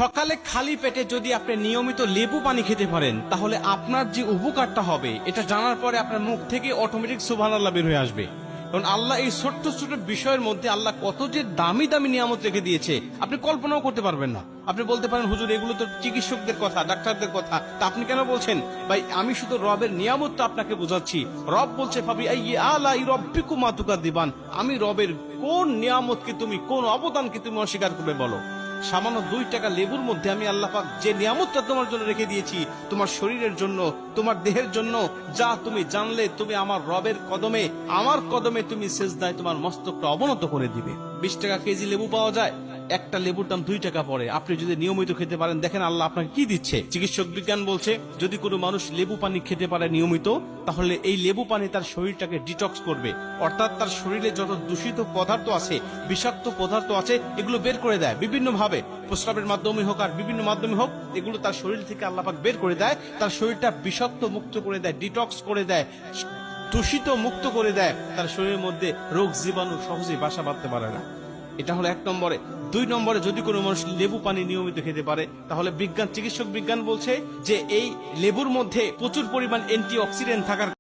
সকালে খালি পেটে যদি আপনি নিয়মিত লেবু পানি খেতে পারেন তাহলে আপনার যে উপকারটা হবে এটা জানার পরে আপনার মুখ থেকে অটোমেটিক সুবহানাল্লাহ বের হয়ে আসবে। কারণ আল্লাহ এই ছোট্ট ছোট বিষয়ের মধ্যে আল্লাহ কত যে দামি দামি নিয়ামত রেখে দিয়েছে আপনি কল্পনাও করতে পারবেন না। আপনি বলতে পারেন হুজুর এগুলো তো চিকিৎসকদের কথা, ডাক্তারদের কথা, তা আপনি কেন বলছেন? ভাই আমি শুধু রবের নিয়ামতটা আপনাকে বোঝাচ্ছি। রব বলছে ফাবি আইয়ি আলাই রাব্বিকুমা তুকাদ্দিবান, আমি রবের কোন নিয়ামতকে তুমি, কোন অবদানকে তুমি অস্বীকার করবে বলো? সামান্য 2 টাকা লেবুর মধ্যে আমি আল্লাহ পাক যে নিয়ামতটা তোমার জন্য রেখে দিয়েছি, তোমার শরীরের জন্য, তোমার দেহের জন্য, যা তুমি জানলে তুমি আমার রবের কদমে, আমার কদমে তুমি সিজদায় তোমার মস্তকটা অবনত করে দিবে। 20 টাকা কেজি লেবু পাওয়া যায়, একটা লেবুর দাম 2 টাকা পড়ে। আপনি যদি নিয়মিত খেতে পারেন দেখেন আল্লাহ আপনাকে কি দিচ্ছে। চিকিৎসক বিজ্ঞান বলছে যদি কোনো মানুষ লেবু পানি খেতে পারে নিয়মিত, তাহলে এই লেবু পানি তার শরীরটাকে ডিটক্স করবে, অর্থাৎ তার শরীরে যত দূষিত পদার্থ আছে, বিষাক্ত পদার্থ আছে, এগুলো বের করে দেয় বিভিন্ন ভাবে, প্রস্রাবের মাধ্যমে হোক আর বিভিন্ন মাধ্যমে হোক, এগুলো তার শরীর থেকে আল্লাহ পাক বের করে দেয়। তার শরীরটা বিষাক্ত মুক্ত করে দেয়, ডিটক্স করে দেয়, দূষিত মুক্ত করে দেয়। তার শরীরের মধ্যে রোগ জীবাণু সহজেই বাসা বাঁধতে পারে না। এটা হলো 1 নম্বরে। 2 নম্বরে যদি কোনো মানুষ লেবু পানি নিয়মিত খেতে পারে তাহলে চিকিৎসক বিজ্ঞান বলছে যে এই লেবুর মধ্যে প্রচুর পরিমাণ অ্যান্টি অক্সিডেন্ট থাকার